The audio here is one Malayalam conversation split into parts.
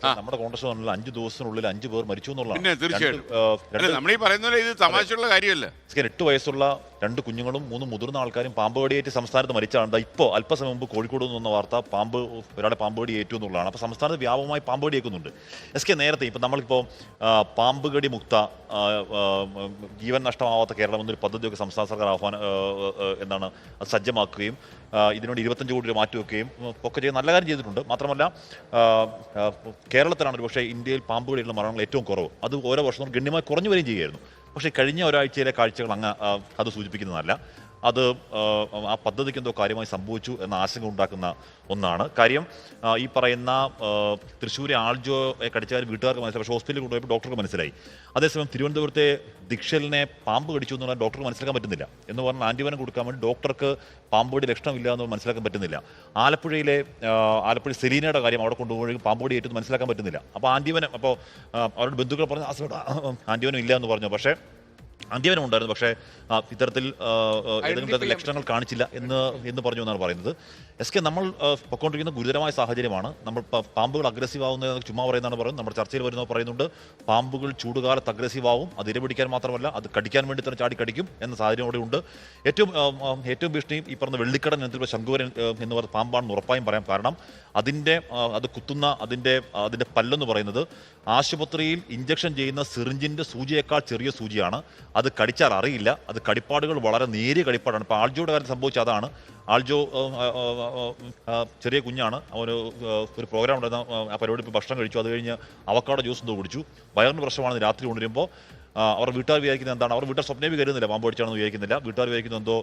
നമ്മുടെ കോൺഗ്രസ് 5 ദിവസത്തിനുള്ളിൽ 5 പേർ മരിച്ചു പിന്നെ എന്നുള്ളതാണ്. തീർച്ചയായിട്ടും നമ്മളീ പറയുന്ന ഇത് തമാശയുള്ള കാര്യമല്ല. 8 വയസ്സുള്ള 2 കുഞ്ഞുങ്ങളും 3 മുതിർന്ന ആൾക്കാരും പാമ്പ് കടിയേറ്റ് സംസ്ഥാനത്ത് മരിച്ചാണ്. ഇപ്പോൾ അല്പസമയം മുമ്പ് കോഴിക്കോട് നിന്ന് വന്ന വാർത്ത ഒരാളെ പാമ്പ് കടി ഏറ്റു എന്നുള്ളതാണ്. അപ്പോൾ സംസ്ഥാനത്ത് വ്യാപകമായി പാമ്പ് കടി ഏൽക്കുന്നുണ്ട്. നേരത്തെ ഇപ്പം നമ്മളിപ്പോൾ പാമ്പ് കടി മുക്ത ജീവൻ നഷ്ടമാവാത്ത കേരളം എന്നൊരു പദ്ധതിയൊക്കെ സംസ്ഥാന സർക്കാർ എന്താണ് അത് സജ്ജമാക്കുകയും ഇതിനോട് 25 കോടി രൂപ മാറ്റിവെക്കുകയും ഒക്കെ ചെയ്ത് നല്ല കാര്യം ചെയ്തിട്ടുണ്ട്. മാത്രമല്ല കേരളത്തിലാണ് ഒരുപക്ഷെ ഇന്ത്യയിൽ പാമ്പ് കടിയുള്ള മരണങ്ങൾ ഏറ്റവും കുറവ്. അത് ഓരോ വർഷവും ഗണ്യമായി കുറഞ്ഞു വരികയും ചെയ്യുമായിരുന്നു. പക്ഷേ കഴിഞ്ഞ ഒരാഴ്ചയിലെ കാഴ്ചകൾ അത് സൂചിപ്പിക്കുന്നതല്ല. അത് ആ പദ്ധതിക്ക് എന്തോ കാര്യമായി സംഭവിച്ചു എന്ന ആശങ്ക ഉണ്ടാക്കുന്ന ഒന്നാണ്. കാര്യം ഈ പറയുന്ന തൃശ്ശൂരെ ആൾജോയെ കടിച്ചാൽ വീട്ടുകാർക്ക് മനസ്സിലായി, പക്ഷേ ഹോസ്പിറ്റലിൽ കൊണ്ടുപോയപ്പോൾ ഡോക്ടർക്ക് മനസ്സിലായി. അതേസമയം തിരുവനന്തപുരത്തെ ദിക്ഷലിനെ പാമ്പ് കടിച്ചു എന്ന് പറഞ്ഞാൽ ഡോക്ടർക്ക് മനസ്സിലാക്കാൻ പറ്റുന്നില്ല. എന്ന് പറഞ്ഞാൽ ആൻറ്റിബയോട്ടിക് കൊടുക്കാൻ വേണ്ടി ഡോക്ടർക്ക് പാമ്പ് കടി ലക്ഷണമില്ല എന്ന് മനസ്സിലാക്കാൻ പറ്റുന്നില്ല. ആലപ്പുഴ സെലീനയുടെ കാര്യം അവിടെ കൊണ്ടുപോയി പാമ്പ് കടി ഏറ്റെന്ന് മനസ്സിലാക്കാൻ പറ്റുന്നില്ല. അപ്പോൾ അവരുടെ ബന്ധുക്കൾ പറഞ്ഞു ആൻറ്റിബയോട്ടിക് ഇല്ല എന്ന് പറഞ്ഞു. പക്ഷേ ആൻറ്റിബയോട്ടിക് ഉണ്ടായിരുന്നു, പക്ഷേ ഇത്തരത്തിൽ ഏതെങ്കിലും ലക്ഷണങ്ങൾ കാണിച്ചില്ല എന്ന് പറഞ്ഞു എന്നാണ് പറയുന്നത്. നമ്മൾ പൊയ്ക്കൊണ്ടിരിക്കുന്ന ഗുരുതരമായ സാഹചര്യമാണ്. നമ്മൾ പാമ്പുകൾ അഗ്രസീവ് ആവുന്നത് ചുമ്മാ പറയുന്നതാണ് പറയുന്നത്. നമ്മുടെ ചർച്ചയിൽ വരുന്നവർ പറയുന്നുണ്ട് പാമ്പുകൾ ചൂടുകാലത്ത് അഗ്രസീവ് ആവും, അത് ഇരപിടിക്കാൻ മാത്രമല്ല അത് കടിക്കാൻ വേണ്ടി തന്നെ ചാടി കടിക്കും എന്ന സാഹചര്യം അവിടെ ഉണ്ട്. ഏറ്റവും ഭീഷണിയും ഈ പറഞ്ഞ വെള്ളിക്കടൻ എന്നതിലുള്ള ശംഖുവരൻ എന്ന് പറയുന്ന പാമ്പാണെന്ന് ഉറപ്പായും പറയാം. കാരണം അത് കുത്തുന്ന അതിൻ്റെ പല്ലെന്ന് പറയുന്നത് ആശുപത്രിയിൽ ഇഞ്ചക്ഷൻ ചെയ്യുന്ന സിറിഞ്ചിൻ്റെ സൂചിയേക്കാൾ ചെറിയ സൂചിയാണ്. അത് കടിച്ചാൽ അറിയില്ല. അത് കടിപ്പാടുകൾ വളരെ നേരിയ കടിപ്പാടാണ്. ഇപ്പോൾ ആൾജോയുടെ കാര്യം സംഭവിച്ച അതാണ്. ആൾജോ ചെറിയ കുഞ്ഞാണ്. ഒരു പ്രോഗ്രാം ഉണ്ടായിരുന്ന ആ പരിപാടി ഇപ്പോൾ ഭക്ഷണം കഴിച്ചു. അത് കഴിഞ്ഞ് അവക്കാടോ ജ്യൂസ് എന്തോ കുടിച്ചു. വയറിന് പ്രശ്നമാണ്. രാത്രി കൊണ്ടുവരുമ്പോൾ അവർ വീട്ടുകാർ വിചാരിക്കുന്നത് എന്താണ്, അവർ വീട്ടുകാർ സ്വപ്നമേ കരുതുന്നില്ല പാമ്പ് കടിച്ചാണെന്ന് വിചാരിക്കുന്നില്ല. വീട്ടുകാർ വിചാരിക്കുന്നത് എന്തോ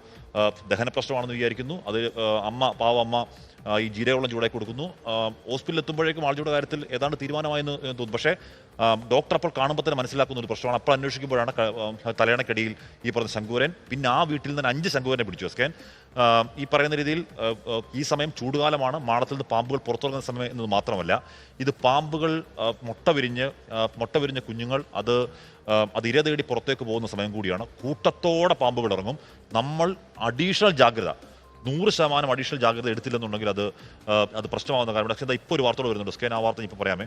ദഹന പ്രശ്നമാണെന്ന് വിചാരിക്കുന്നു. അത് പാവമ്മ ഈ ജീരകവെള്ളം ചൂടാക്കി കൊടുക്കുന്നു. ഹോസ്പിറ്റലിൽ എത്തുമ്പോഴേക്കും ആൾജോയുടെ കാര്യത്തിൽ ഏതാണ്ട് തീരുമാനമായെന്ന് തോന്നുന്നു. പക്ഷേ ഡോക്ടർ അപ്പോൾ കാണുമ്പോൾ തന്നെ മനസ്സിലാക്കുന്ന ഒരു പ്രശ്നമാണ്. അപ്പോൾ അന്വേഷിക്കുമ്പോഴാണ് തലയണക്കടിയിൽ ഈ പറഞ്ഞ ശംഖുവരൻ, പിന്നെ ആ വീട്ടിൽ നിന്ന് 5 ശംഖുവരനെ പിടിച്ചു. ഈ പറയുന്ന രീതിയിൽ ഈ സമയം ചൂടുകാലമാണ്. മാളത്തിൽ നിന്ന് പാമ്പുകൾ പുറത്തിറങ്ങുന്ന സമയം എന്നത് മാത്രമല്ല, ഇത് പാമ്പുകൾ മുട്ട വിരിഞ്ഞ കുഞ്ഞുങ്ങൾ അത് ഇര തേടി പുറത്തേക്ക് പോകുന്ന സമയം കൂടിയാണ്. കൂട്ടത്തോടെ പാമ്പുകൾ ഇറങ്ങും. നമ്മൾ അഡീഷണൽ ജാഗ്രത 100% അഡീഷണൽ ജാഗ്രത എടുത്തില്ലെന്നുണ്ടെങ്കിൽ അത് പ്രശ്നമാകുന്ന കാര്യം. പക്ഷേ ഇപ്പോൾ ഒരു വാർത്തകൾ വരുന്നുണ്ട്. ആ വാർത്ത ഇപ്പോൾ പറയാമേ.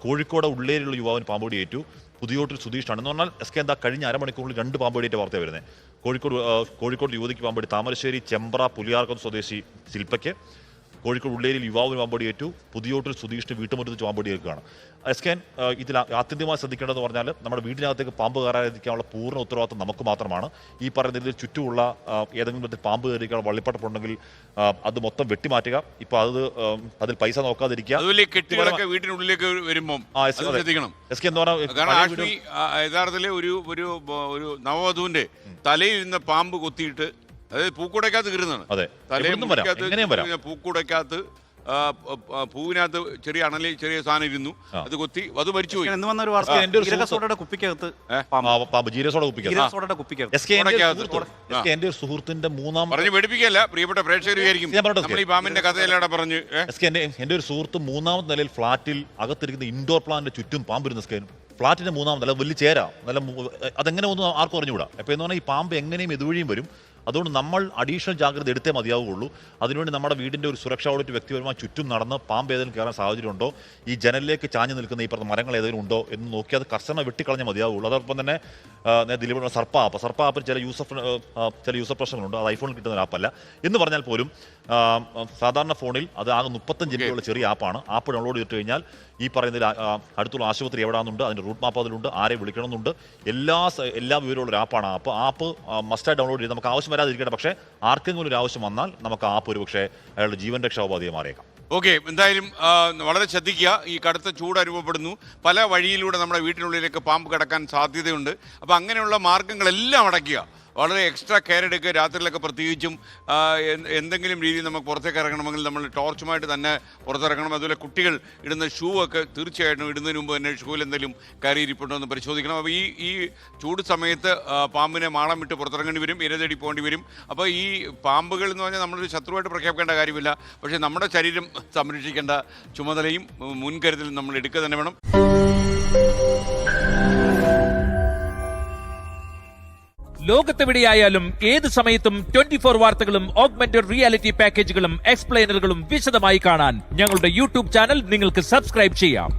കോഴിക്കോട് ഉള്ളേരിയുള്ള യുവാവിന് പാമ്പ് കടി ഏറ്റു. പുതിയോട്ടിൽ സുധീഷാണ് എന്ന് പറഞ്ഞാൽ കഴിഞ്ഞ അരമണിക്കൂറിൽ 2 പാമ്പ് കടിയേറ്റ വാർത്തയാണ് വരുന്നത്. കോഴിക്കോട് യുവതിക്ക് പാമ്പ് കടി. താമരശ്ശേരി ചെമ്പ്ര പുലിയാർക്കം സ്വദേശി ശില്പയ്ക്ക്, കോഴിക്കോട് ഉള്ളേരിയിൽ യുവാവിന് പാമ്പ് കടി ഏറ്റു. പുതിയോട്ടിൽ സുധീഷിന് വീട്ടുമുറ്റത്ത് പാമ്പ് കടി ഏൽക്കുകയാണ്. ഇതിൽ ആത്യന്തികമായി ശ്രദ്ധിക്കേണ്ടതെന്ന് പറഞ്ഞാൽ നമ്മുടെ വീടിനകത്തേക്ക് പാമ്പ് കയറാതിരിക്കാനുള്ള പൂർണ്ണ ഉത്തരവാദിത്വം നമുക്ക് മാത്രമാണ്. ഈ പറയുന്ന രീതിയിൽ ചുറ്റുമുള്ള ഏതെങ്കിലും വിധത്തിൽ പാമ്പ് കയറിക്കാനുള്ള വള്ളിപ്പട്ടപ്പുണ്ടെങ്കിൽ അത് മൊത്തം വെട്ടിമാറ്റുക. ഇപ്പോൾ അതിൽ പൈസ നോക്കാതിരിക്കുക. വീട്ടിനുള്ളിലേക്ക് വരുമ്പോൾ യഥാർത്ഥത്തില് ഒരു നവവധുവിന്റെ തലയിൽ നിന്ന് പാമ്പ് കൊത്തിയിട്ട്, അതായത് പൂക്കൂടക്കകത്ത് കീറുന്നതാണ്. പൂക്കൂടക്കകത്ത് പൂവിനകത്ത് ചെറിയ സാധനം ഇരുന്നു. അത് കൊത്തി അത് മരിച്ചുപോയി. എന്റെ ഒരു സുഹൃത്തിന്റെ പറഞ്ഞു പഠിപ്പിക്കല്ല, പ്രിയപ്പെട്ട പ്രേക്ഷകർ വിചാരിക്കും നമ്മൾ ഈ പാമ്പിന്റെ കഥയിലാണ് പറഞ്ഞു. എന്റെ ഒരു സുഹൃത്ത് 3ാമത്തെ നിലയിൽ ഫ്ളാറ്റിൽ അകത്തിരിക്കുന്ന ഇൻഡോർ പ്ലാന്റിന്റെ ചുറ്റും പാമ്പിരുന്ന ഫ്ളാറ്റിന്റെ 3ാമത്തെ നില വലിയ ചേരാ അതെങ്ങനെ ഒന്നും ആർക്കും അറിഞ്ഞുകൂടാ. അപ്പോൾ എന്ന് പറഞ്ഞാൽ ഈ പാമ്പ് എങ്ങനെയും ഇതുവഴിയും വരും. അതുകൊണ്ട് നമ്മൾ അഡീഷണൽ ജാഗ്രത എടുത്തേ മതിയാവുകയുള്ളൂ. അതിനുവേണ്ടി നമ്മുടെ വീടിൻ്റെ ഒരു സുരക്ഷാ ഓഡിറ്റ് വ്യക്തിപരമായി ചുറ്റും നടന്ന് പാമ്പ് ഏതെങ്കിലും കയറാൻ സാഹചര്യമുണ്ടോ, ഈ ജനലിലേക്ക് ചാഞ്ഞു നിൽക്കുന്ന ഈ പറഞ്ഞ മരങ്ങൾ ഏതെങ്കിലും ഉണ്ടോ എന്ന് നോക്കി അത് കർശനമായി വെട്ടിക്കളഞ്ഞാൽ മതിയാവുള്ളൂ. അതോടൊപ്പം തന്നെ ദിലീപിനുള്ള സർപ്പ ആപ്പിൽ ചില യൂസർ പ്രശ്നങ്ങളുണ്ട്. അത് ഐഫോണിൽ കിട്ടുന്ന ഒരു ആപ്പല്ല എന്ന് പറഞ്ഞാൽ പോലും സാധാരണ ഫോണിൽ അത് ആകെ 35 MB ഉള്ള ചെറിയ ആപ്പാണ്. ആപ്പ് ഡൗൺലോഡ് ചെയ്തിട്ട് കഴിഞ്ഞാൽ ഈ പറയുന്നതിൽ അടുത്തുള്ള ആശുപത്രി എവിടെയാണെന്നുണ്ട്, അതിൻ്റെ റൂട്ട് മാപ്പ് അതിലുണ്ട്, ആരെ വിളിക്കണമെന്നുണ്ട്, എല്ലാ വിവരമുള്ള ഒരു ആപ്പാണ്. ആപ്പ് മസ്റ്റായി ഡൗൺലോഡ് ചെയ്ത് നമുക്ക് ആവശ്യം വരാതിരിക്കട്ടെ. പക്ഷേ ആർക്കെങ്കിലും ഒരു ആവശ്യം വന്നാൽ നമുക്ക് ആപ്പ് ഒരു പക്ഷേ അയാളുടെ ജീവൻ രക്ഷാഉപാധിയെ മാറിയേക്കാം. ഓക്കെ, എന്തായാലും വളരെ ശ്രദ്ധിക്കുക. ഈ കടുത്ത ചൂട് അനുഭവപ്പെടുന്നു. പല വഴിയിലൂടെ നമ്മുടെ വീട്ടിനുള്ളിലേക്ക് പാമ്പ് കിടക്കാൻ സാധ്യതയുണ്ട്. അപ്പോൾ അങ്ങനെയുള്ള മാർഗങ്ങളെല്ലാം അടയ്ക്കുക. വളരെ എക്സ്ട്രാ കെയർ എടുക്കുക. രാത്രിയിലൊക്കെ പ്രത്യേകിച്ചും എന്തെങ്കിലും രീതിയിൽ നമുക്ക് പുറത്തേക്ക് ഇറങ്ങണമെങ്കിൽ നമ്മൾ ടോർച്ചുമായിട്ട് തന്നെ പുറത്തിറങ്ങണം. അതുപോലെ കുട്ടികൾ ഇടുന്ന ഷൂ ഒക്കെ തീർച്ചയായിട്ടും ഇടുന്നതിന് മുമ്പ് തന്നെ ഷൂവിൽ എന്തെങ്കിലും കയറിയിരിപ്പുണ്ടോ എന്ന് പരിശോധിക്കണം. അപ്പോൾ ഈ ചൂട് സമയത്ത് പാമ്പിനെ മാളം വിട്ട് പുറത്തിറങ്ങേണ്ടി വരും, ഇര തേടി പോകേണ്ടി വരും. അപ്പോൾ ഈ പാമ്പുകൾ എന്ന് പറഞ്ഞാൽ നമ്മളൊരു ശത്രുവായിട്ട് പ്രഖ്യാപിക്കേണ്ട കാര്യമില്ല. പക്ഷേ നമ്മുടെ ശരീരം സംരക്ഷിക്കേണ്ട ചുമതലയും മുൻകരുതലും നമ്മൾ എടുക്കുക തന്നെ വേണം. ലോകത്തെവിടെയായാലും ഏത് സമയത്തും 24 വാർത്തകളും ഓഗ്മെന്റഡ് റിയാലിറ്റി പാക്കേജുകളും എക്സ്പ്ലെയിനറുകളും വിശദമായി കാണാൻ ഞങ്ങളുടെ യൂട്യൂബ് ചാനൽ നിങ്ങൾക്ക് സബ്സ്ക്രൈബ് ചെയ്യാം.